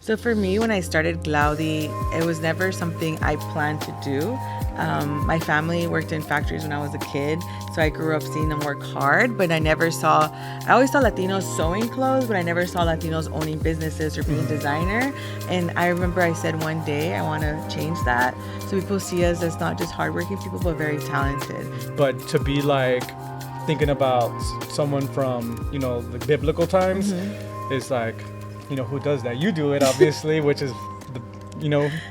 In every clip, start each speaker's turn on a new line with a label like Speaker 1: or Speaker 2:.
Speaker 1: So for me, when I started Glaudi, it was never something I planned to do. My family worked in factories when I was a kid, so I grew up seeing them work hard, but I always saw Latinos sewing clothes, but I never saw Latinos owning businesses or being designer. And I remember I said one day I want to change that, so people see us as not just hardworking people, but very talented.
Speaker 2: But to be like thinking about someone from, the biblical times is like, who does that? You do it, obviously, which is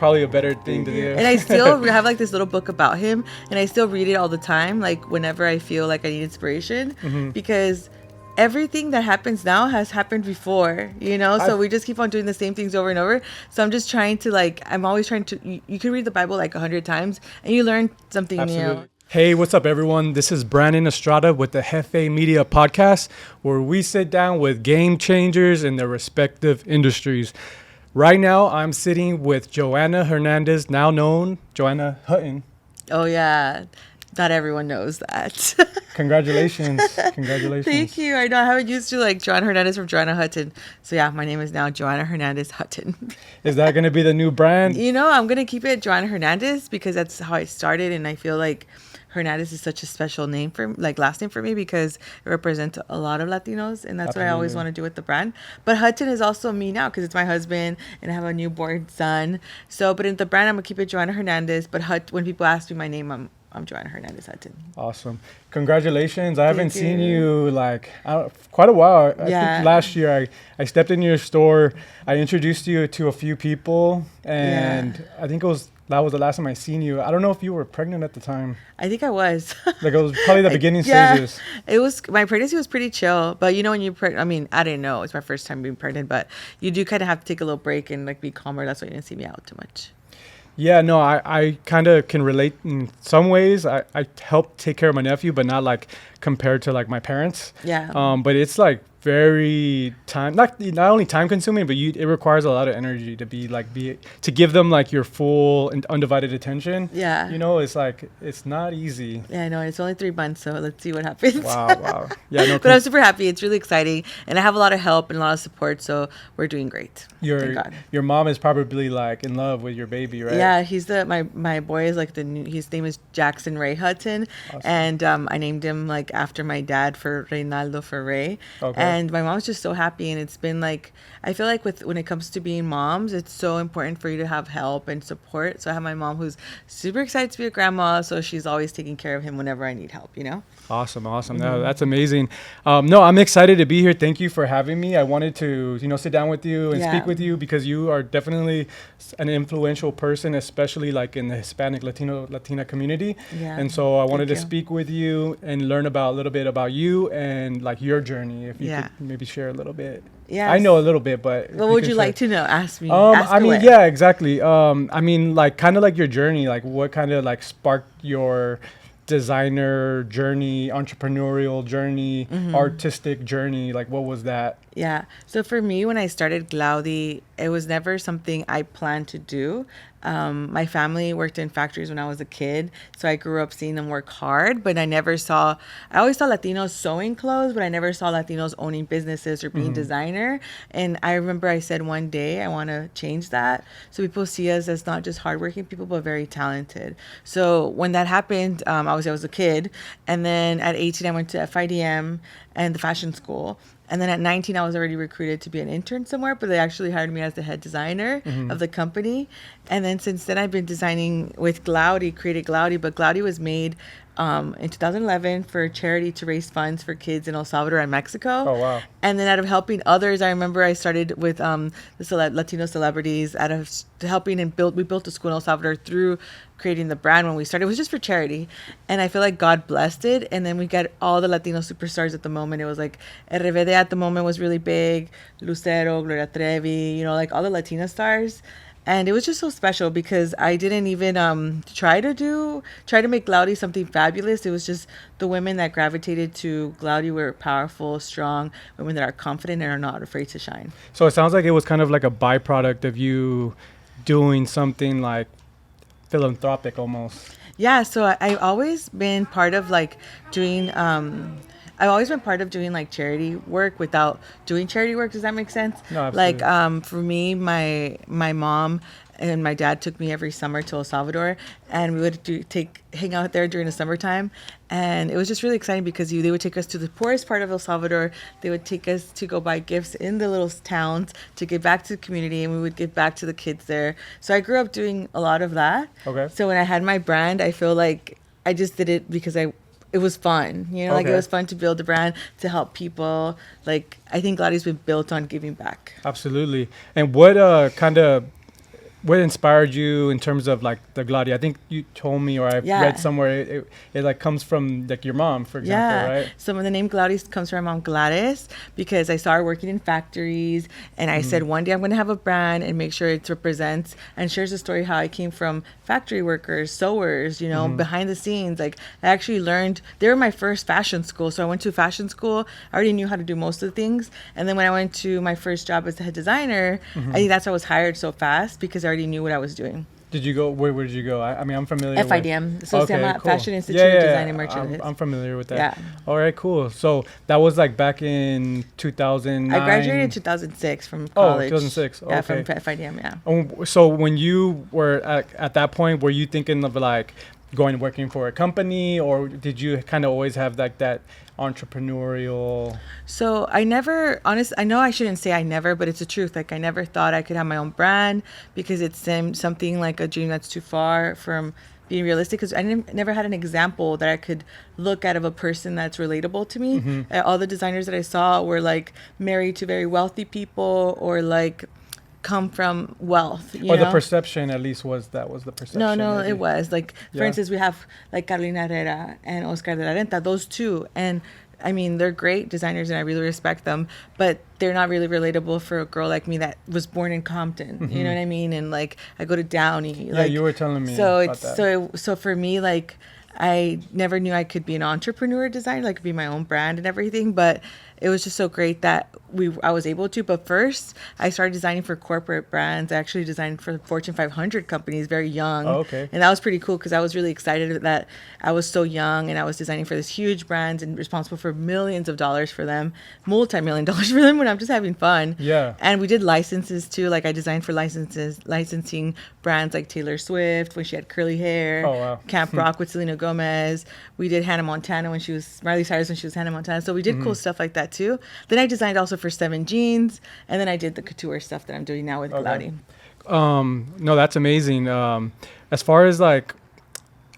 Speaker 2: probably a better thing to do.
Speaker 1: And I still have like this little book about him, and I still read it all the time, like whenever I feel like I need inspiration, because everything that happens now has happened before, so we just keep on doing the same things over and over. So I'm just trying to I'm always trying to, you can read the Bible like 100 times and you learn something new.
Speaker 2: Hey, what's up, everyone? This is Brandon Estrada with the Hefé Media podcast, where we sit down with game changers in their respective industries. Right now, I'm sitting with Johana Hernandez, now known Johana Hutton.
Speaker 1: Oh, yeah. Not everyone knows that.
Speaker 2: Congratulations.
Speaker 1: Thank you. I know I haven't used to like Johana Hernandez from Johana Hutton. So yeah, my name is now Johana Hernandez Hutton.
Speaker 2: Is that going to be the new brand?
Speaker 1: I'm going to keep it Johana Hernandez because that's how I started. And I feel like Hernandez is such a special name last name for me because it represents a lot of Latinos, and that's what I always want to do with the brand. But Hutton is also me now because it's my husband and I have a newborn son. So, but in the brand, I'm gonna keep it Johana Hernandez. But when people ask me my name, I'm Johana Hernandez Hutton.
Speaker 2: Awesome. Congratulations. I haven't seen you quite a while. I think last year I stepped in your store. I introduced you to a few people, and I think that was the last time I seen you. I don't know if you were pregnant at the time.
Speaker 1: I think I was.
Speaker 2: It was probably the beginning stages.
Speaker 1: My pregnancy was pretty chill. But when you're pregnant, I didn't know. It's my first time being pregnant. But you do kind of have to take a little break and be calmer. That's why you didn't see me out too much.
Speaker 2: Yeah, no, I kind of can relate in some ways. I helped take care of my nephew, but not compared to my parents.
Speaker 1: Yeah.
Speaker 2: But it's very not only time consuming, but it requires a lot of energy to give them your full and undivided attention.
Speaker 1: Yeah.
Speaker 2: It's not easy.
Speaker 1: Yeah, I know. It's only 3 months, so let's see what happens.
Speaker 2: Wow. Yeah, no.
Speaker 1: But I'm super happy. It's really exciting, and I have a lot of help and a lot of support, so we're doing great. Thank God.
Speaker 2: Your mom is probably in love with your baby, right?
Speaker 1: Yeah, he's my boy is his name is Jackson Ray Hutton. Awesome. And I named him after my dad for Reynaldo for Ray.
Speaker 2: Okay.
Speaker 1: And my mom's just so happy, and it's been I feel when it comes to being moms, it's so important for you to have help and support. So I have my mom who's super excited to be a grandma, so she's always taking care of him whenever I need help,
Speaker 2: Awesome. No, that's amazing. No, I'm excited to be here. Thank you for having me. I wanted to, sit down with you and speak with you because you are definitely an influential person, especially in the Hispanic Latina community.
Speaker 1: Yeah.
Speaker 2: And so I wanted to speak with you and learn a little bit about you and your journey. If you could maybe share a little bit.
Speaker 1: Yeah.
Speaker 2: I know a little bit, but
Speaker 1: what would you like to know? Ask me.
Speaker 2: Yeah, exactly. Kind of your journey, what kind of sparked your designer journey, entrepreneurial journey, artistic journey, what was that?
Speaker 1: Yeah. So for me, when I started Glaudi, it was never something I planned to do. My family worked in factories when I was a kid, so I grew up seeing them work hard, but I always saw Latinos sewing clothes, but I never saw Latinos owning businesses or being designer. And I remember I said one day I want to change that, so people see us as not just hardworking people, but very talented. So when that happened, obviously I was a kid, and then at 18 I went to FIDM and the fashion school. And then at 19, I was already recruited to be an intern somewhere, but they actually hired me as the head designer of the company. And then since then, I've been designing with Glaudi, created Glaudi, but Glaudi was made in 2011 for a charity to raise funds for kids in El Salvador and Mexico.
Speaker 2: Oh, wow.
Speaker 1: And then out of helping others, I remember I started with Latino celebrities out of helping and we built a school in El Salvador through creating the brand. When we started, it was just for charity. And I feel like God blessed it. And then we got all the Latino superstars at the moment. It was RBD at the moment was really big, Lucero, Gloria Trevi, all the Latina stars. And it was just so special because I didn't even try to make Glaudi something fabulous. It was just the women that gravitated to Glaudi were powerful, strong women that are confident and are not afraid to shine.
Speaker 2: So it sounds like it was kind of a byproduct of you doing something philanthropic almost.
Speaker 1: Yeah, so I've always been part of doing I've always been part of doing like charity work without doing charity work. Does that make sense?
Speaker 2: No, absolutely.
Speaker 1: Like for me, my mom and my dad took me every summer to El Salvador, and we would hang out there during the summertime, and it was just really exciting because they would take us to the poorest part of El Salvador. They would take us to go buy gifts in the little towns to give back to the community, and we would give back to the kids there. So I grew up doing a lot of that.
Speaker 2: Okay.
Speaker 1: So when I had my brand, I feel like I just did it because it was fun, like it was fun to build a brand, to help people. Like I think Glaudi's been built on giving back.
Speaker 2: Absolutely. And what what inspired you in terms of like the Glaudi? I think you told me, or I've read somewhere, it like comes from like your mom, for example, right?
Speaker 1: So the name Glaudi comes from my mom Gladys, because I saw her working in factories, and I said one day I'm going to have a brand and make sure it represents and shares the story how I came from factory workers, sewers, behind the scenes. Like I actually learned, they were my first fashion school. So I went to fashion school. I already knew how to do most of the things. And then when I went to my first job as the head designer, I think that's why I was hired so fast, because I already knew what I was doing.
Speaker 2: Did you go? Where did you go? I mean, I'm familiar
Speaker 1: FIDM,
Speaker 2: with...
Speaker 1: so cool. Fashion Institute of Design and Merchandise.
Speaker 2: I'm familiar with that.
Speaker 1: Yeah.
Speaker 2: All right, cool. So that was like back in 2009.
Speaker 1: I graduated in 2006 from college.
Speaker 2: 2006. Okay.
Speaker 1: Yeah, from FIDM, yeah.
Speaker 2: So when you were at that point, were you thinking of like going working for a company, or did you kind of always have like that entrepreneurial?
Speaker 1: So I know I shouldn't say I never, but it's the truth. Like I never thought I could have my own brand, because it seemed something like a dream that's too far from being realistic, because I never had an example that I could look at of a person that's relatable to me. All the designers that I saw were like married to very wealthy people, or like come from wealth,
Speaker 2: or the perception, at least, was the perception.
Speaker 1: No,
Speaker 2: maybe.
Speaker 1: it was like, for instance, we have like Carolina Herrera and Oscar de la Renta, those two, and I mean, they're great designers and I really respect them, but they're not really relatable for a girl like me that was born in Compton. You know what I mean? And like I go to Downey.
Speaker 2: Yeah, you were telling me about that.
Speaker 1: So for me, like I never knew I could be an entrepreneur designer, like be my own brand and everything, but it was just so great that I was able to. But first, I started designing for corporate brands. I actually designed for Fortune 500 companies very young.
Speaker 2: Oh, okay.
Speaker 1: And that was pretty cool, because I was really excited that I was so young and I was designing for this huge brands and responsible for millions of dollars for them, multi-million dollars for them, when I'm just having fun.
Speaker 2: Yeah.
Speaker 1: And we did licenses too. Like I designed for licensing brands like Taylor Swift when she had curly hair.
Speaker 2: Oh, wow.
Speaker 1: Camp Rock with Selena Gomez. We did Hannah Montana when she was Miley Cyrus when she was Hannah Montana. So we did cool stuff like that too. Then I designed also for 7 Jeans, and then I did the couture stuff that I'm doing now with Glaudi.
Speaker 2: No, that's amazing. As far as like,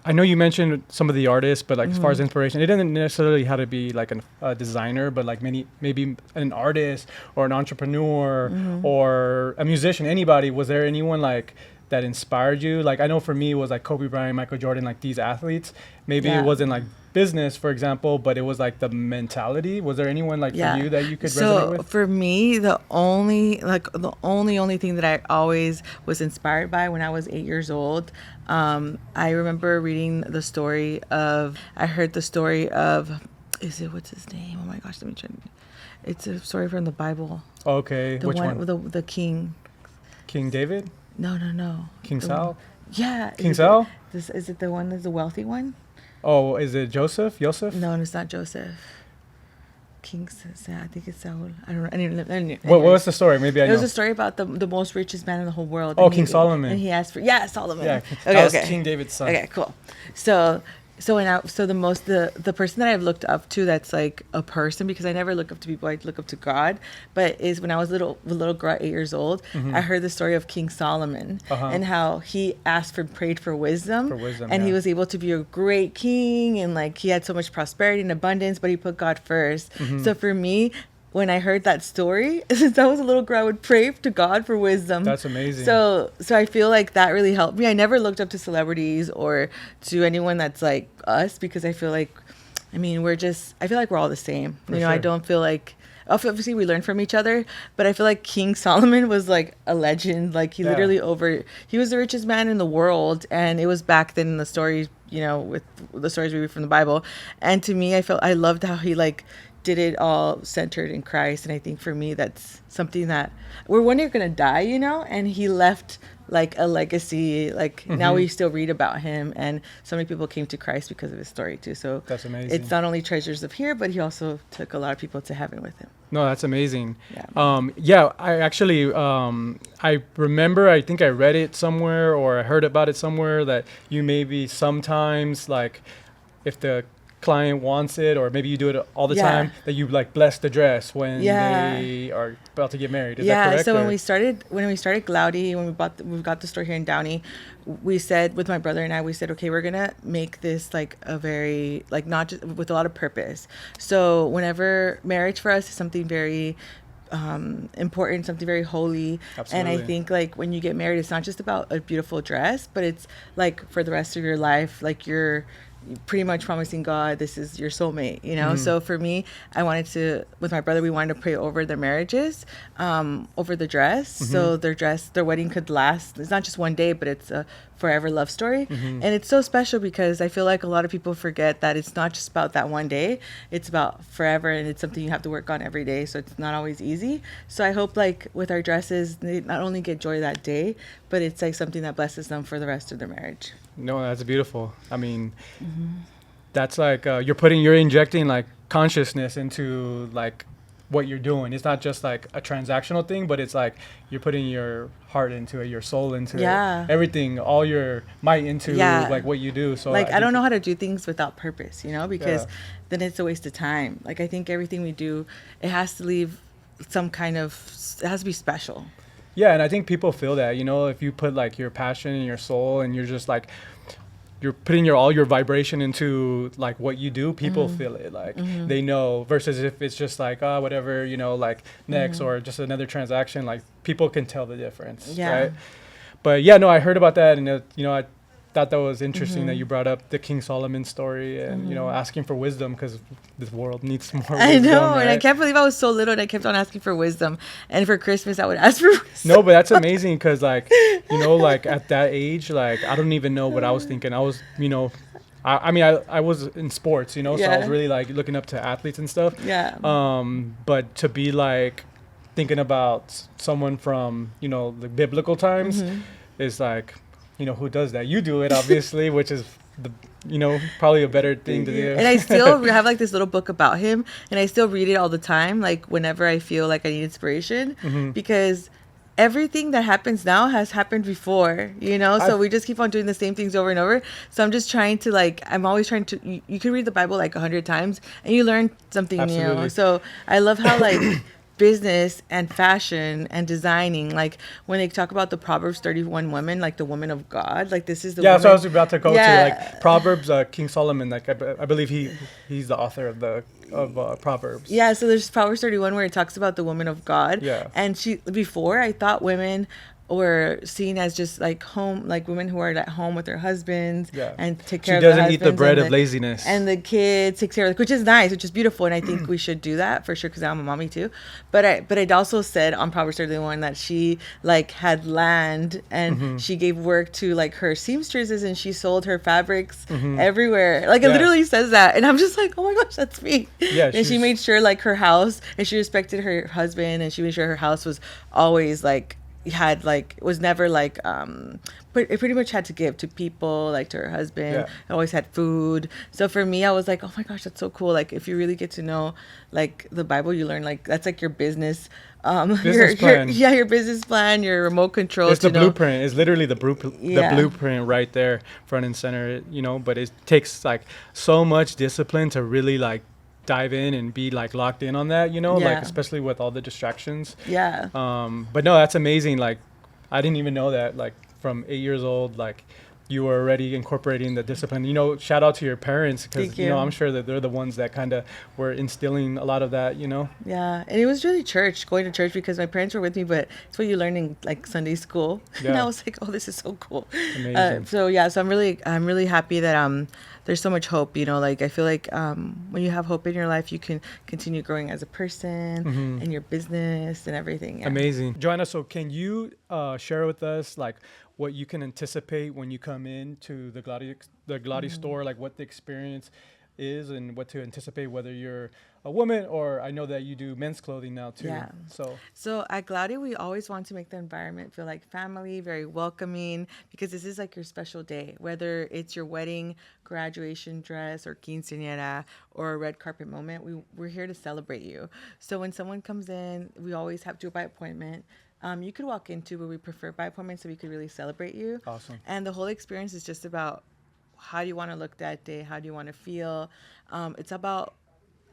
Speaker 2: I know you mentioned some of the artists, but like as far as inspiration, it doesn't necessarily have to be like a designer, but like maybe an artist or an entrepreneur or a musician, anybody. Was there anyone like that inspired you? Like I know for me it was like Kobe Bryant, Michael Jordan, like these athletes. Maybe it wasn't like business, for example, but it was like the mentality. Was there anyone like for you that you could resonate with?
Speaker 1: So for me, the only thing that I always was inspired by when I was 8 years old, I remember reading the story of, what's his name? Oh my gosh, let me try. It's a story from the Bible.
Speaker 2: Okay, which one?
Speaker 1: The king.
Speaker 2: King David?
Speaker 1: No.
Speaker 2: King Saul?
Speaker 1: Yeah.
Speaker 2: King Saul?
Speaker 1: Is it the one that's the wealthy one?
Speaker 2: Oh, is it Joseph?
Speaker 1: No, it's not Joseph. I think it's Saul. I don't know.
Speaker 2: What was the story? Maybe I know.
Speaker 1: It was a story about the most richest man in the whole world.
Speaker 2: Oh, King Solomon.
Speaker 1: And he asked for Solomon.
Speaker 2: Yeah, that was King David's son.
Speaker 1: Okay, cool. The person that I've looked up to, that's like a person, because I never look up to people, I look up to God, but is when I was a little girl at 8 years old, I heard the story of King Solomon and how he prayed for wisdom, and he was able to be a great king, and like he had so much prosperity and abundance, but he put God first. So for me, when I heard that story, since I was a little girl, I would pray to God for wisdom.
Speaker 2: That's amazing.
Speaker 1: So I feel like that really helped me. I never looked up to celebrities or to anyone that's like us, because I feel like, I feel like we're all the same. I don't feel like, obviously we learn from each other, but I feel like King Solomon was like a legend. Like he he was the richest man in the world, and it was back then in the stories, with the stories we read from the Bible. And to me, I loved how he like did it all centered in Christ. And I think for me, that's something that we're one day going to die, and he left like a legacy. Like now we still read about him, and so many people came to Christ because of his story too. So
Speaker 2: that's amazing.
Speaker 1: It's not only treasures of here, but he also took a lot of people to heaven with him.
Speaker 2: No, that's amazing. Yeah. I actually, I remember, I think I read it somewhere or I heard about it somewhere that you maybe sometimes, like, if the client wants it, or maybe you do it all the time, that you like bless the dress when they are about to get married. Is that correct?
Speaker 1: So when we started Glaudi, when we got the store here in Downey, we said with my brother and I, we said, okay, we're gonna make this like a very like not just with a lot of purpose. So whenever marriage for us is something very important, something very holy. Absolutely. And I think like when you get married, it's not just about a beautiful dress, but it's like for the rest of your life, like you're pretty much promising God, this is your soulmate, you know? So for me, I wanted to, with my brother, we wanted to pray over their marriages, over the dress. So their wedding could last. It's not just one day, but it's a forever love story. And it's so special because I feel like a lot of people forget that it's not just about that one day, it's about forever, and it's something you have to work on every day. So it's not always easy. So I hope like with our dresses, they not only get joy that day, but it's like something that blesses them for the rest of their marriage.
Speaker 2: No, that's beautiful. I mean, that's like you're injecting like consciousness into like what you're doing. It's not just like a transactional thing, but it's like you're putting your heart into it, your soul into it, everything, all your might into like what you do. So
Speaker 1: like I don't know how to do things without purpose, you know, because then it's a waste of time. Like I think everything we do, it has to leave some kind of, it has to be special.
Speaker 2: Yeah, and I think people feel that, you know, if you put like your passion and your soul and you're just like, you're putting all your vibration into like what you do, people feel it, like they know, versus if it's just like, whatever, you know, like next or just another transaction, like people can tell the difference, right? But yeah, no, I heard about that, and you know, I thought that was interesting that you brought up the King Solomon story and, you know, asking for wisdom because this world needs more wisdom.
Speaker 1: I know,
Speaker 2: right?
Speaker 1: And I can't believe I was so little and I kept on asking for wisdom. And for Christmas, I would ask for wisdom.
Speaker 2: No, but that's amazing because, like, you know, like at that age, like, I don't even know what I was thinking. I was, you know, I mean, I was in sports, you know, so I was really, like, looking up to athletes and stuff.
Speaker 1: Yeah.
Speaker 2: But to be, like, thinking about someone from, you know, the biblical times is, like, you know, who does that? You do it, obviously, which is, you know, probably a better thing to do.
Speaker 1: And I still have like this little book about him, and I still read it all the time, like whenever I feel like I need inspiration, because everything that happens now has happened before, you know, so we just keep on doing the same things over and over. So I'm just trying to, like, I'm always trying to, you can read the Bible like 100 times and you learn something new. So I love how, like, business and fashion and designing, like when they talk about the Proverbs 31 women, like the woman of God, like this is the woman.
Speaker 2: So I was about to go to like Proverbs. King Solomon, like I believe he's the author of Proverbs.
Speaker 1: So there's Proverbs 31 where it talks about the woman of God. And before I thought women were seen as just like home, like women who are at home with their husbands and take care of their husbands. She doesn't eat the
Speaker 2: bread of laziness.
Speaker 1: And the kids take care of, which is nice, which is beautiful. And I think we should do that for sure, because I'm a mommy too. But it also said on Proverbs 31 that she like had land and she gave work to like her seamstresses and she sold her fabrics everywhere. Like it literally says that. And I'm just like, oh my gosh, that's me. And she made sure like her house, and she respected her husband, and she made sure her house was always like, had like, was never like but it pretty much had to give to people, like to her husband. Always had food. So for me, I was like, oh my gosh, that's so cool. Like if you really get to know like the Bible, you learn like that's like your business
Speaker 2: plan.
Speaker 1: Your business plan, your remote control.
Speaker 2: It's the blueprint. It's literally the blueprint right there, front and center, you know. But it takes like so much discipline to really like dive in and be like locked in on that, you know, like especially with all the distractions. But no, that's amazing. Like I didn't even know that, like from 8 years old, like you were already incorporating the discipline. You know, shout out to your parents, because you know, I'm sure that they're the ones that kind of were instilling a lot of that, you know. And
Speaker 1: it was really going to church, because my parents were with me, but it's what you learn in like Sunday school. And I was like, oh, this is so cool. Amazing. So I'm really happy that there's so much hope, you know, like I feel like when you have hope in your life, you can continue growing as a person and your business and everything.
Speaker 2: Amazing. Johana, so can you share with us like what you can anticipate when you come in to the Glaudi store, like what the experience is and what to anticipate, whether you're a woman or I know that you do men's clothing now too.
Speaker 1: Yeah. So at Glaudi, we always want to make the environment feel like family, very welcoming, because this is like your special day, whether it's your wedding, graduation dress, or quinceañera, or a red carpet moment. We're here to celebrate you. So when someone comes in, we always have to do it by appointment. You could walk into, but we prefer by appointment so we could really celebrate you.
Speaker 2: Awesome.
Speaker 1: And the whole experience is just about how do you want to look that day? How do you want to feel? It's about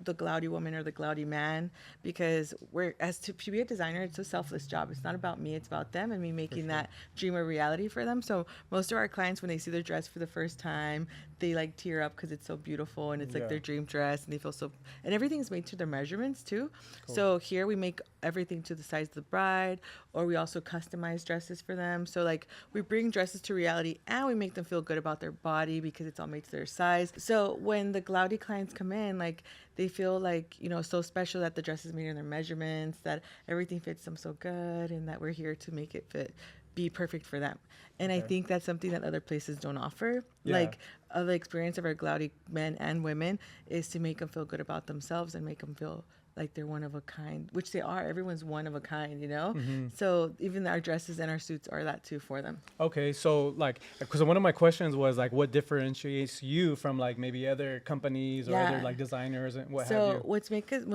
Speaker 1: the Glaudi woman or the Glaudi man, because to be a designer, it's a selfless job. It's not about me, it's about them and me making that dream a reality for them. So most of our clients, when they see their dress for the first time, they like tear up because it's so beautiful and it's like their dream dress, and they feel so, and everything's made to their measurements too. Cool. So here we make everything to the size of the bride, or we also customize dresses for them. So like we bring dresses to reality and we make them feel good about their body because it's all made to their size. So when the Glaudi clients come in, like they feel like, you know, so special that the dress is made in their measurements, that everything fits them so good, and that we're here to make it be perfect for them. And I think that's something that other places don't offer. Like the experience of our Glaudi men and women is to make them feel good about themselves and make them feel like they're one of a kind, which they are. Everyone's one of a kind, you know? Mm-hmm. So even our dresses and our suits are that too for them.
Speaker 2: Okay. So like, because one of my questions was like, what differentiates you from like maybe other companies or other like designers and what have you?
Speaker 1: So what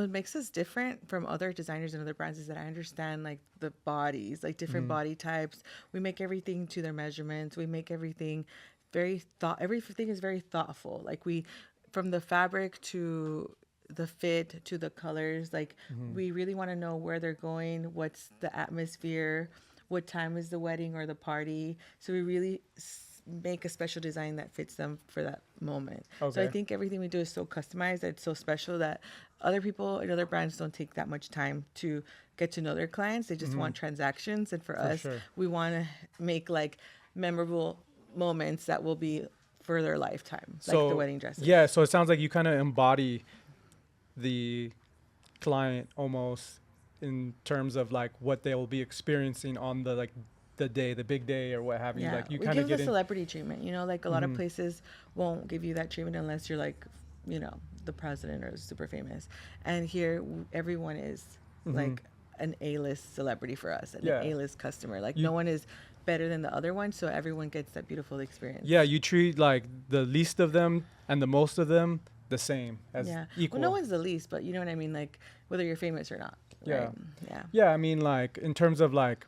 Speaker 1: makes us different from other designers and other brands is that I understand like the bodies, like different body types. We make everything to their measurements. We make everything everything is very thoughtful. Like from the fabric to the fit to the colors, like we really want to know where they're going, what's the atmosphere, what time is the wedding or the party. So we really make a special design that fits them for that moment. So I think everything we do is so customized, that it's so special that other people and other brands don't take that much time to get to know their clients. They just want transactions. And for us, we want to make like memorable moments that will be for their lifetime, like the wedding dresses.
Speaker 2: Yeah, so it sounds like you kind of embody the client almost in terms of like what they will be experiencing on the like the day, the big day or what have you. Like you kind of
Speaker 1: give the celebrity treatment, you know, like a lot of places won't give you that treatment unless you're like, you know, the president or super famous. And here everyone is like an A-list celebrity for us, and an A-list customer. Like no one is better than the other one, so everyone gets that beautiful experience.
Speaker 2: Yeah, you treat like the least of them and the most of them the same as equal.
Speaker 1: Well, no one's the least, but you know what I mean, like whether you're famous or not.
Speaker 2: Yeah.
Speaker 1: Right?
Speaker 2: Yeah, I mean like in terms of like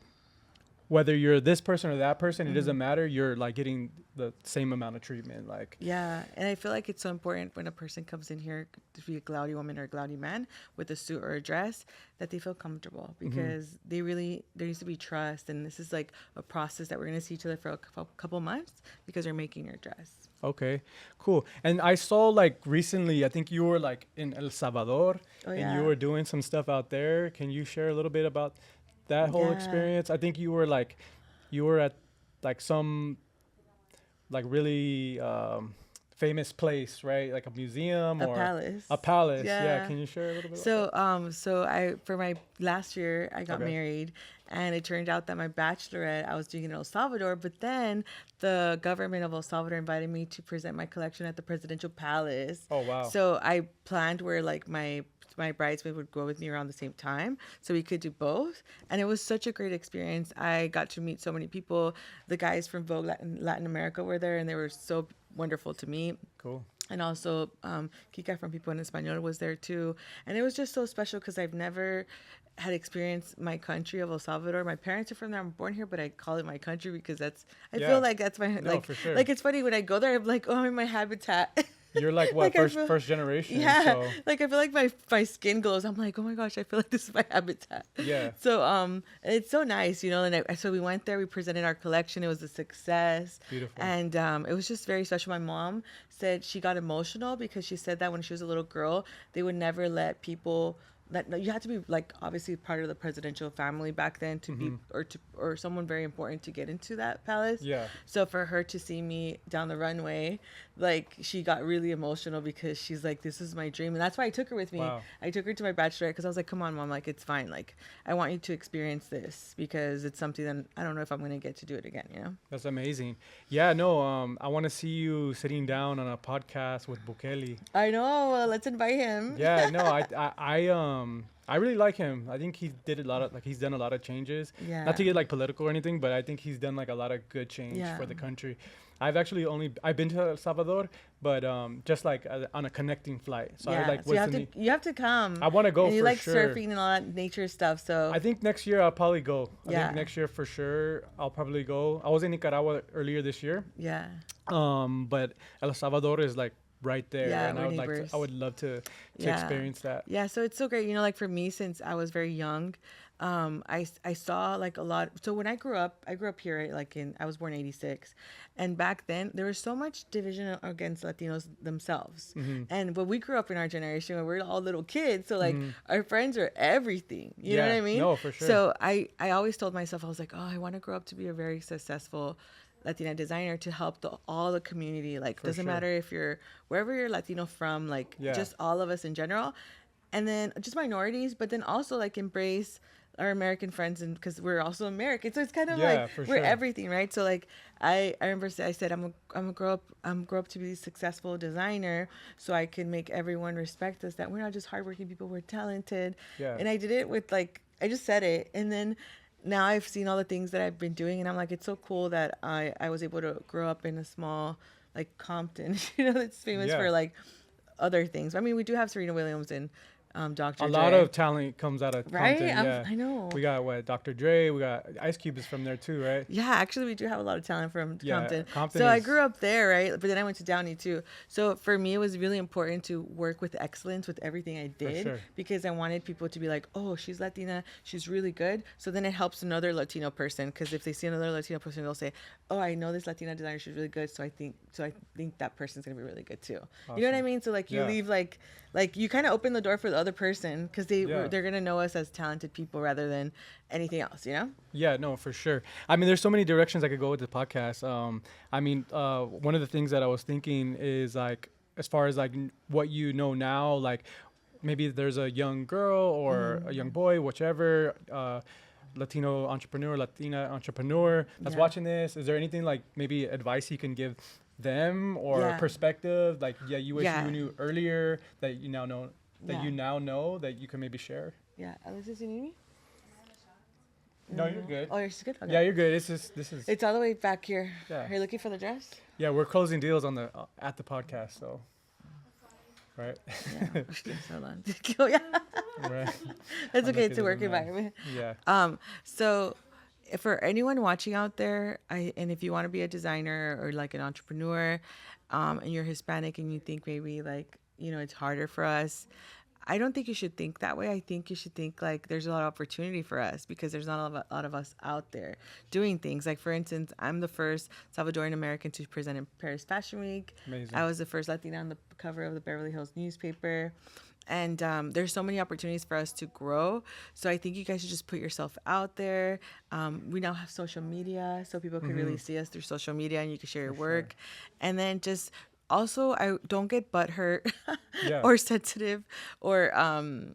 Speaker 2: whether you're this person or that person, it doesn't matter. You're like getting the same amount of treatment. Like
Speaker 1: and I feel like it's so important when a person comes in here to be a Glaudi woman or a Glaudi man with a suit or a dress that they feel comfortable, because there needs to be trust, and this is like a process that we're going to see each other for a couple months because we're making your dress.
Speaker 2: Okay, cool. And I saw like recently, I think you were like in El Salvador and you were doing some stuff out there. Can you share a little bit about that whole experience? I think you were at like some like really famous place, right? Like a museum or a palace. Yeah. Can you share a little bit?
Speaker 1: So for my last year I got married, and it turned out that my bachelorette I was doing in El Salvador, but then the government of El Salvador invited me to present my collection at the presidential palace.
Speaker 2: Oh wow.
Speaker 1: So I planned where like my bridesmaid would go with me around the same time, so we could do both, and it was such a great experience. I got to meet so many people. The guys from Vogue Latin America were there, and they were so wonderful to meet.
Speaker 2: Cool.
Speaker 1: And also Kika from People en Español was there too, and it was just so special because I've never had experienced my country of El Salvador. My parents are from there. I'm born here, but I call it my country because I feel like that's my
Speaker 2: for sure.
Speaker 1: Like it's funny when I go there, I'm like, oh, I'm in my habitat.
Speaker 2: You're like what, first generation?
Speaker 1: Yeah,
Speaker 2: so.
Speaker 1: like I feel like my skin glows. I'm like, oh my gosh, I feel like this is my habitat.
Speaker 2: Yeah.
Speaker 1: So it's so nice, you know. And so we went there. We presented our collection. It was a success.
Speaker 2: Beautiful.
Speaker 1: And it was just very special. My mom said she got emotional because she said that when she was a little girl, they would never let people that you had to be like obviously part of the presidential family back then to be or someone very important to get into that palace.
Speaker 2: Yeah.
Speaker 1: So for her to see me down the runway, like she got really emotional because she's like, this is my dream. And that's why I took her with me.
Speaker 2: Wow.
Speaker 1: I took her to my bachelorette because I was like, come on, mom, like it's fine. Like I want you to experience this because it's something that I don't know if I'm going to get to do it again, you know?
Speaker 2: That's amazing. Yeah, no, I want to see you sitting down on a podcast with Bukele.
Speaker 1: I know. Well, let's invite him.
Speaker 2: Yeah, no, I really like him. I think he did a lot of he's done a lot of changes.
Speaker 1: Yeah.
Speaker 2: Not to get like political or anything, but I think he's done like a lot of good change for the country. I've been to El Salvador, but just like on a connecting flight. So I like
Speaker 1: so you have to come.
Speaker 2: I want to go.
Speaker 1: And you
Speaker 2: for
Speaker 1: like
Speaker 2: sure.
Speaker 1: surfing and all that nature stuff. So
Speaker 2: I think next year I'll probably go. I
Speaker 1: Yeah.
Speaker 2: think next year for sure I'll probably go. I was in Nicaragua earlier this year.
Speaker 1: yeah.
Speaker 2: But El Salvador is like right there,
Speaker 1: Yeah,
Speaker 2: and
Speaker 1: we're
Speaker 2: I would
Speaker 1: neighbors.
Speaker 2: I would love to
Speaker 1: Yeah.
Speaker 2: experience that.
Speaker 1: Yeah, so it's so great. You know, like for me, since I was very young, I saw like a lot. So when I grew up here, like I was born in 86. And back then, there was so much division against Latinos themselves. And but we grew up in our generation where we're all little kids. So like our friends are everything. You know what I mean?
Speaker 2: No, for sure.
Speaker 1: So I always told myself, I was like, oh, I want to grow up to be a very successful Latina designer to help all the community. Like, doesn't
Speaker 2: sure.
Speaker 1: matter if you're wherever you're Latino from, like just all of us in general. And then just minorities, but then also like embrace our American friends, and because we're also American, so it's kind of like
Speaker 2: for
Speaker 1: we're
Speaker 2: sure.
Speaker 1: everything, right? So like I remember I said I'm gonna grow up to be a successful designer, so I can make everyone respect us. That we're not just hardworking people, we're talented.
Speaker 2: Yeah.
Speaker 1: And I did it with like I just said it, and then now I've seen all the things that I've been doing, and I'm like, it's so cool that I was able to grow up in a small like Compton, you know, that's famous for like other things. I mean, we do have Serena Williams and Dr.
Speaker 2: A
Speaker 1: Dre.
Speaker 2: lot of talent comes out of
Speaker 1: Right?
Speaker 2: Compton. Yeah.
Speaker 1: I know.
Speaker 2: We got Dr. Dre. We got Ice Cube is from there too, right?
Speaker 1: Yeah, actually, we do have a lot of talent from Compton.
Speaker 2: Compton
Speaker 1: So I
Speaker 2: is-
Speaker 1: grew up there, right? But then I went to Downey too. So for me, it was really important to work with excellence with everything I did
Speaker 2: sure.
Speaker 1: because I wanted people to be like, oh, she's Latina, she's really good. So then it helps another Latino person, because if they see another Latino person, they'll say, oh, I know this Latina designer, she's really good. So I think that person's gonna be really good too.
Speaker 2: Awesome.
Speaker 1: You know what I mean? So like you leave like you kind of open the door for the other person, because they're gonna know us as talented people rather than anything else, you know?
Speaker 2: Yeah, no, for sure. I mean, there's so many directions I could go with the podcast. I mean, one of the things that I was thinking is like, as far as like what you know now, like maybe there's a young girl or a young boy, whichever, Latina entrepreneur that's watching this. Is there anything like maybe advice you can give them or perspective? Like, you wish you knew earlier that you now know that you can maybe share?
Speaker 1: Yeah. Alexis, you need me?
Speaker 2: No, you're good.
Speaker 1: Oh, you're good? Okay.
Speaker 2: Yeah, you're good.
Speaker 1: It's all the way back here.
Speaker 2: Yeah.
Speaker 1: Are you looking for the dress?
Speaker 2: Yeah, we're closing deals on the at the podcast, so right.
Speaker 1: Yeah. So long. Oh, yeah.
Speaker 2: Right.
Speaker 1: It's okay.
Speaker 2: like,
Speaker 1: It's
Speaker 2: it
Speaker 1: a work
Speaker 2: doesn't matter.
Speaker 1: environment.
Speaker 2: Yeah.
Speaker 1: So for anyone watching out there, and if you want to be a designer or like an entrepreneur, and you're Hispanic and you think maybe like, you know, it's harder for us, I don't think you should think that way. I think you should think like there's a lot of opportunity for us, because there's not a lot of us out there doing things. Like, for instance, I'm the first Salvadorian American to present in Paris Fashion Week.
Speaker 2: Amazing.
Speaker 1: I was the first Latina on the cover of the Beverly Hills newspaper. And there's so many opportunities for us to grow. So I think you guys should just put yourself out there. We now have social media, so people can really see us through social media, and you can share your work. And then just also, I don't get butthurt or sensitive or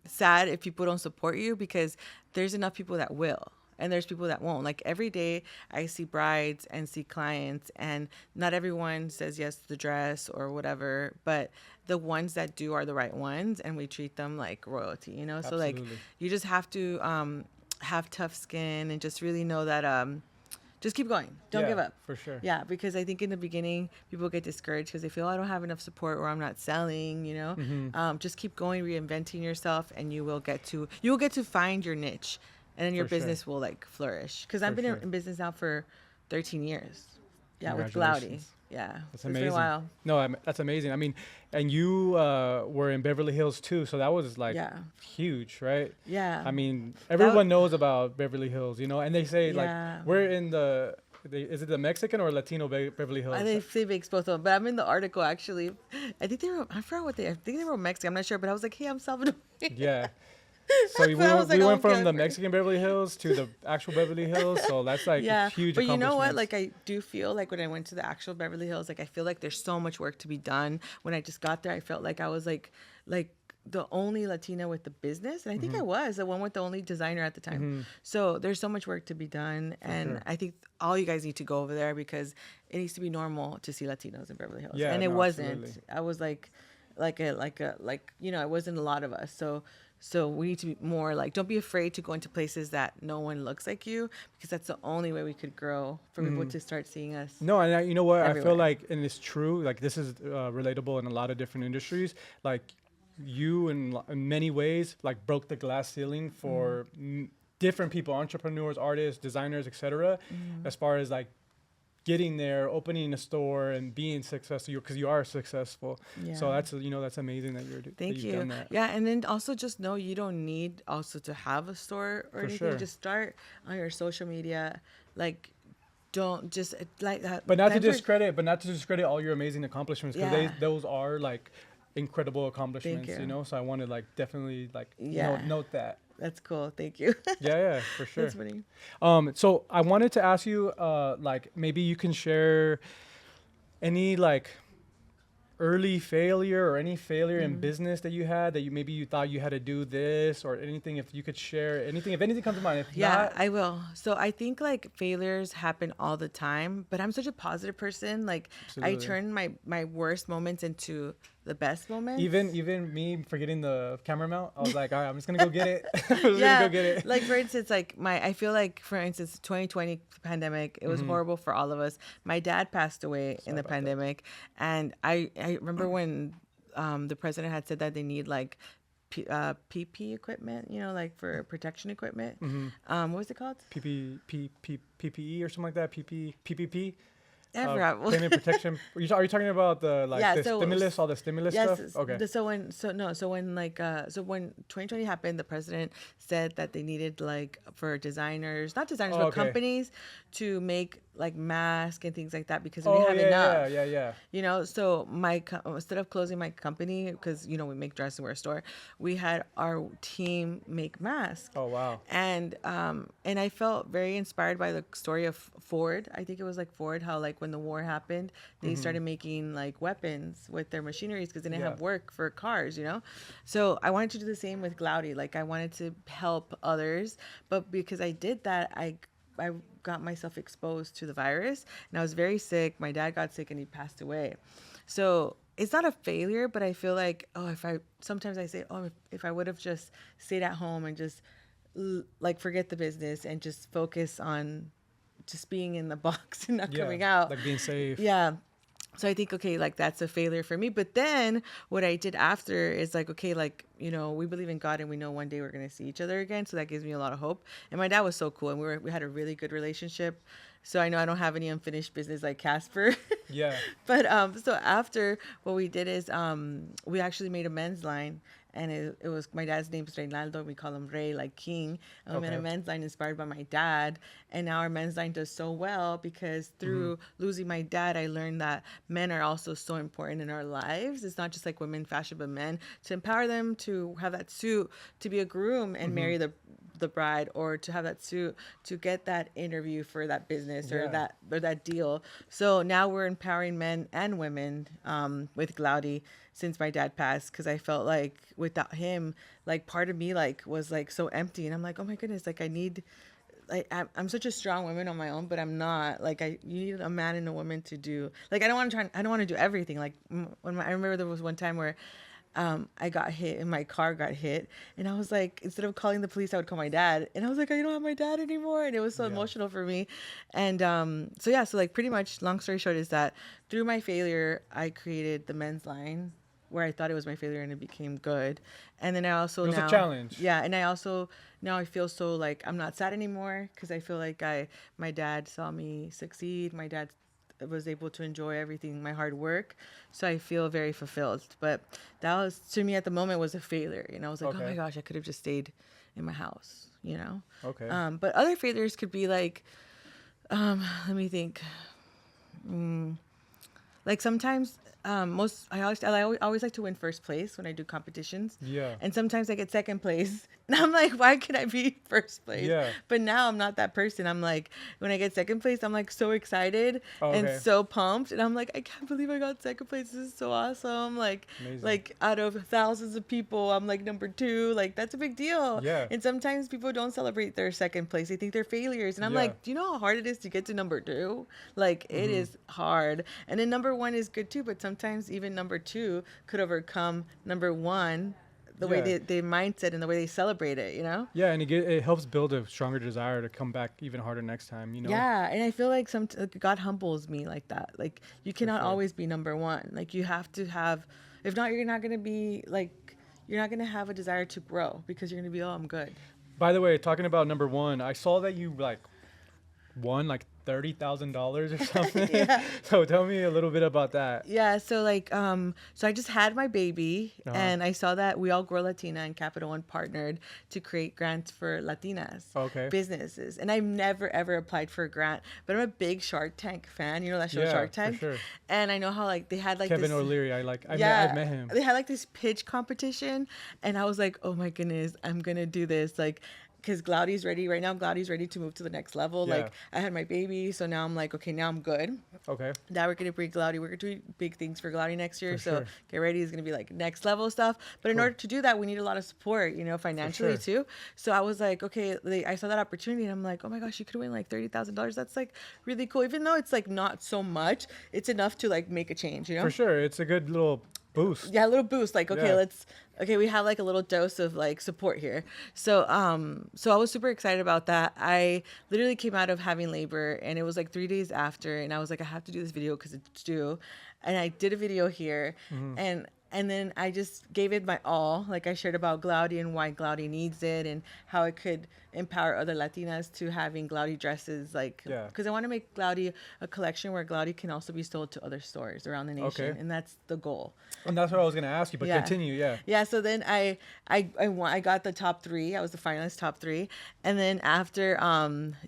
Speaker 1: sad if people don't support you, because there's enough people that will. And there's people that won't. Like, every day I see brides and see clients, and not everyone says yes to the dress or whatever, but the ones that do are the right ones, and we treat them like royalty, you know?
Speaker 2: Absolutely.
Speaker 1: So like, you just have to have tough skin and just really know that just keep going. Don't give up.
Speaker 2: For sure.
Speaker 1: Yeah, because I think in the beginning people get discouraged because they feel, I don't have enough support, or I'm not selling, you know? Just keep going, reinventing yourself, and you will get to find your niche. And then your business will like flourish. Because I've been in business now for 13 years. Yeah, with Glaudi. Yeah.
Speaker 2: That's
Speaker 1: It's
Speaker 2: amazing.
Speaker 1: been a while.
Speaker 2: No, that's amazing. I mean, and you were in Beverly Hills too, so that was like huge, right?
Speaker 1: Yeah.
Speaker 2: I mean, everyone knows about Beverly Hills, you know, and they say like, we're in is it the Mexican or Latino Beverly Hills?
Speaker 1: I think they mix both of them, but I'm in the article actually. I think they were Mexican. I'm not sure, but I was like, hey, I'm Salvadorian.
Speaker 2: Yeah. So we,
Speaker 1: But I was like,
Speaker 2: we
Speaker 1: oh,
Speaker 2: went
Speaker 1: okay,
Speaker 2: from the
Speaker 1: okay.
Speaker 2: Mexican Beverly Hills to the actual Beverly Hills. So that's like a
Speaker 1: Yeah,
Speaker 2: huge
Speaker 1: but you know what?
Speaker 2: accomplishment.
Speaker 1: Like, I do feel like when I went to the actual Beverly Hills, like I feel like there's so much work to be done. When I just got there, I felt like I was like the only Latina with the business, and I think I was the one with the only designer at the time. So there's so much work to be done, and
Speaker 2: sure.
Speaker 1: I think all you guys need to go over there because it needs to be normal to see Latinos in Beverly Hills,
Speaker 2: Yeah,
Speaker 1: and it
Speaker 2: no, absolutely.
Speaker 1: wasn't. I was like you know, it wasn't a lot of us. So we need to be more like, don't be afraid to go into places that no one looks like you, because that's the only way we could grow for people to start seeing us
Speaker 2: No, and you know what? I feel
Speaker 1: everywhere.
Speaker 2: like, and it's true. Like this is relatable in a lot of different industries. Like you, in many ways, like broke the glass ceiling for different people, entrepreneurs, artists, designers, etc. As far as like getting there, opening a store, and being successful, because you are successful. So
Speaker 1: Yeah.
Speaker 2: that's that's amazing that that
Speaker 1: Thank
Speaker 2: you've done
Speaker 1: you.
Speaker 2: that
Speaker 1: Yeah, and then also just know you don't need also to have a store or
Speaker 2: for
Speaker 1: anything.
Speaker 2: sure.
Speaker 1: Just start on your social media. Like, don't just like that.
Speaker 2: But not to
Speaker 1: Time for,
Speaker 2: discredit, all your amazing accomplishments, because
Speaker 1: yeah.
Speaker 2: those are like incredible
Speaker 1: Thank
Speaker 2: accomplishments.
Speaker 1: you.
Speaker 2: So I want to like definitely like
Speaker 1: Yeah.
Speaker 2: note that.
Speaker 1: That's cool. Thank you.
Speaker 2: Yeah, yeah, for sure.
Speaker 1: That's funny.
Speaker 2: So I wanted to ask you, like maybe you can share any like early failure or any failure in business that you had that you thought you had to do this or anything. If you could share anything, if anything comes to mind. If
Speaker 1: Yeah,
Speaker 2: not,
Speaker 1: I will. So I think like failures happen all the time, but I'm such a positive person. Like, I
Speaker 2: absolutely.
Speaker 1: turn my worst moments into the best moments.
Speaker 2: Even me forgetting the camera mount, I was like, all right, I'm just gonna go get it. I'm just gonna
Speaker 1: Yeah,
Speaker 2: go get it.
Speaker 1: like for instance, like I feel like for instance, 2020 pandemic, it was horrible for all of us. My dad passed away in the
Speaker 2: about that.
Speaker 1: pandemic, and I remember when the president had said that they need like PP equipment, like for protection equipment. What was it called?
Speaker 2: PPE or something like that. PPP.
Speaker 1: I forgot.
Speaker 2: Payment protection. Are you talking about the
Speaker 1: Yeah,
Speaker 2: the
Speaker 1: so
Speaker 2: stimulus, all the stimulus stuff? Okay.
Speaker 1: So when 2020 happened, the president said that they needed like for designers, not designers, but
Speaker 2: Okay.
Speaker 1: companies to make like masks and things like that because we didn't
Speaker 2: Oh
Speaker 1: have enough.
Speaker 2: yeah.
Speaker 1: So instead of closing my company, because we make dress and wear store, we had our team make masks.
Speaker 2: Oh wow.
Speaker 1: And I felt very inspired by the story of Ford. I think it was like Ford, how like when the war happened, they started making like weapons with their machineries because they didn't have work for cars. So I wanted to do the same with Glaudi. Like I wanted to help others, but because I did that, I got myself exposed to the virus, and I was very sick. My dad got sick and he passed away. So it's not a failure, but I feel like, sometimes I say, if I would have just stayed at home and just like forget the business and just focus on just being in the box and not coming out,
Speaker 2: like being safe.
Speaker 1: Yeah. So I think, okay, like that's a failure for me. But then what I did after is like, okay, like, we believe in God and we know one day we're going to see each other again. So that gives me a lot of hope. And my dad was so cool and we had a really good relationship. So I know I don't have any unfinished business like Casper.
Speaker 2: Yeah.
Speaker 1: But so after, what we did is we actually made a men's line, and it was, my dad's name is Reynaldo. We call him Rey, like king. And we made a men's line inspired by my dad. And now our men's line does so well because through losing my dad, I learned that men are also so important in our lives. It's not just like women fashion, but men, to empower them to have that suit, to be a groom and marry the bride, or to have that suit to get that interview for that business or that deal. So now we're empowering men and women with Glaudi since my dad passed, because I felt like without him, like part of me like was like so empty, and I'm like, oh my goodness, like I need, like I'm such a strong woman on my own, but I'm not. Like you need a man and a woman to do. Like I don't want to do everything. Like I remember there was one time where I got hit and my car got hit, and I was like, instead of calling the police, I would call my dad, and I was like, I don't have my dad anymore, and it was so emotional for me. And so like pretty much, long story short, is that through my failure, I created the men's line where I thought it was my failure and it became good. And then I also,
Speaker 2: it was a challenge.
Speaker 1: Yeah. And I also, now I feel so like I'm not sad anymore, because I feel like my dad saw me succeed. My dad was able to enjoy everything, my hard work. So I feel very fulfilled. But that was, to me at the moment, was a failure. I was like, oh my gosh, I could have just stayed in my house,
Speaker 2: Okay.
Speaker 1: But other failures could be like, let me think. Like sometimes, I always like to win first place when I do competitions.
Speaker 2: Yeah.
Speaker 1: And sometimes I get second place. And I'm like, why could I be first place?
Speaker 2: Yeah.
Speaker 1: But now I'm not that person. I'm like, when I get second place, I'm like so excited and so pumped. And I'm like, I can't believe I got second place. This is so awesome.
Speaker 2: Amazing.
Speaker 1: Like out of thousands of people, I'm like number 2. Like that's a big deal.
Speaker 2: Yeah.
Speaker 1: And sometimes people don't celebrate their second place. They think they're failures. And I'm like, do you know how hard it is to get to number 2? Like it is hard. And then number 1 is good too. But sometimes even number 2 could overcome number 1. The way they mindset and the way they celebrate it, you know?
Speaker 2: Yeah, and it helps build a stronger desire to come back even harder next time, you know?
Speaker 1: Yeah, and I feel like God humbles me like that. Like, you cannot always be number 1. Like, you have to have, if not, you're not going to be, like, you're not going to have a desire to grow because you're going to be, oh, I'm good.
Speaker 2: By the way, talking about number 1, I saw that you, like, won, like, $30,000 or something.
Speaker 1: Yeah.
Speaker 2: So tell me a little bit about that.
Speaker 1: Yeah. So like, so I just had my baby and I saw that We All Grow Latina and Capital One partnered to create grants for Latinas businesses. And I've never, ever applied for a grant, but I'm a big Shark Tank fan. You know that show Shark Tank?
Speaker 2: For sure.
Speaker 1: And I know how like they had like
Speaker 2: Kevin O'Leary. I met him.
Speaker 1: They had like this pitch competition and I was like, oh my goodness, I'm going to do this. Like, because Glaudi's ready right now. Glaudi's ready to move to the next level. Yeah. Like I had my baby, so now I'm like, okay, now I'm good.
Speaker 2: Okay.
Speaker 1: Now we're gonna bring Glaudi. We're gonna do big things for Glaudi next year. So get ready. It's gonna be like next level stuff. But in order to do that, we need a lot of support, you know, financially too. So I was like, okay, I saw that opportunity, and I'm like, oh my gosh, you could win like $30,000. That's like really cool. Even though it's like not so much, it's enough to like make a change, you know.
Speaker 2: For sure, it's a good little boost.
Speaker 1: Yeah, a little boost. Like, okay, we have like a little dose of like support here. So I was super excited about that. I literally came out of having labor and it was like 3 days after and I was like, I have to do this video because it's due. And I did a video here and then I just gave it my all. Like I shared about Glaudi and why Glaudi needs it and how it could empower other Latinas to having Glaudi dresses. Like, because I want to make Glaudi a collection where Glaudi can also be sold to other stores around the nation. And that's the goal.
Speaker 2: And that's what I was going to ask you, but continue.
Speaker 1: Yeah. So then I won. I got the top 3. I was the finalist top 3. And then after,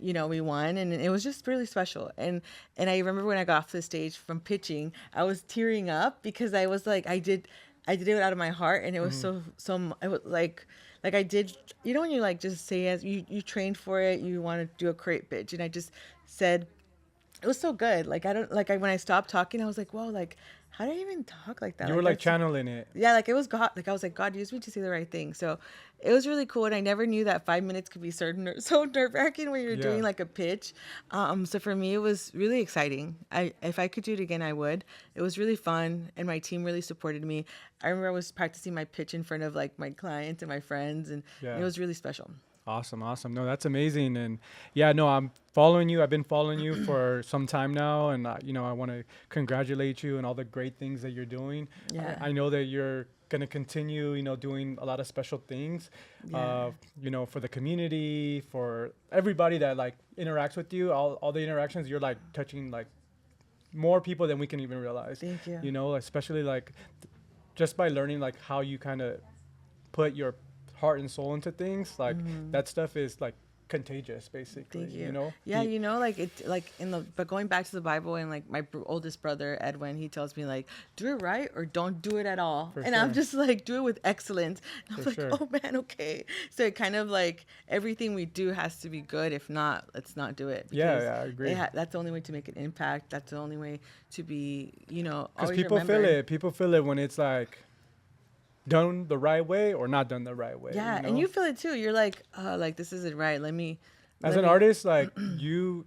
Speaker 1: we won and it was just really special. And I remember when I got off the stage from pitching, I was tearing up because I was like, I did it out of my heart, and it was so it was like I did, you know, when you like just say as you trained for it, you want to do a great pitch, and I just said it was so good. Like when I stopped talking, I was like, whoa, like how did I even talk like that?
Speaker 2: You were like channeling it.
Speaker 1: Yeah, like it was God. Like I was like, God, use me to say the right thing. So it was really cool, and I never knew that 5 minutes could be so nerve-wracking when you're doing like a pitch. So for me, it was really exciting. If I could do it again, I would. It was really fun, and my team really supported me. I remember I was practicing my pitch in front of like my clients and my friends, and it was really special.
Speaker 2: Awesome. No, that's amazing. And I'm following you. I've been following you for some time now. And, I want to congratulate you on all the great things that you're doing. Yeah. I know that you're going to continue, doing a lot of special things, for the community, for everybody that like interacts with you, all the interactions, you're like touching like more people than we can even realize.
Speaker 1: Thank you.
Speaker 2: Especially like just by learning like how you kind of put your heart and soul into things, like that stuff is like contagious, basically.
Speaker 1: Thank you. But going back to the Bible, and like my oldest brother Edwin, he tells me like, do it right or don't do it at all. I'm just like, do it with excellence. And I'm like, oh man, okay. So it kind of like everything we do has to be good. If not, let's not do it.
Speaker 2: I agree.
Speaker 1: That's the only way to make an impact. That's the only way to be,
Speaker 2: because people feel it when it's like done the right way or not done the right way.
Speaker 1: Yeah, and you feel it too. You're like, like this isn't right.
Speaker 2: As an artist, like you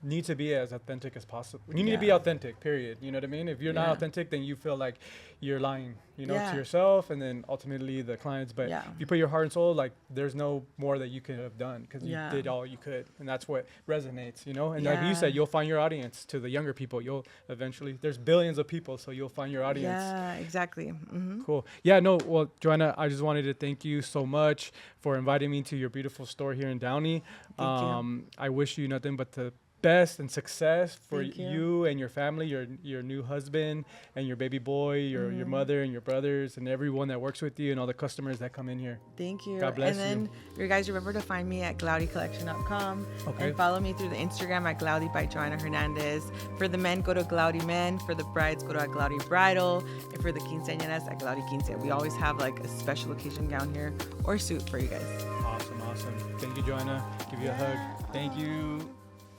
Speaker 2: need to be as authentic as possible. You need to be authentic, period. You know what I mean? If you're not authentic, then you feel like you're lying, to yourself and then ultimately the clients. But if you put your heart and soul, like there's no more that you could have done because you did all you could. And that's what resonates, And like you said, you'll find your audience. To the younger people, you'll eventually, there's billions of people, so you'll find your audience.
Speaker 1: Yeah, exactly. Mm-hmm.
Speaker 2: Cool. Yeah, no, well, Johana, I just wanted to thank you so much for inviting me to your beautiful store here in Downey.
Speaker 1: Thank you.
Speaker 2: I wish you nothing but the best and success for
Speaker 1: Thank you.
Speaker 2: you and your family, your new husband and your baby boy, your mother and your brothers and everyone that works with you and all the customers that come in here.
Speaker 1: Thank you.
Speaker 2: God bless
Speaker 1: and then you guys remember to find me at glaudicollection.com and follow me through the Instagram at Glaudi by Johana Hernandez. For the men, go to Glaudi Men. For the brides, go to Glaudi Bridal. And for the quinceañeras, at Glaudi Quince. We always have like a special occasion gown here or suit for you guys.
Speaker 2: Awesome. Thank you, Johana. Give you a hug. Thank you.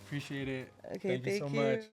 Speaker 2: Appreciate it.
Speaker 1: Okay,
Speaker 2: thank you so
Speaker 1: you.
Speaker 2: much.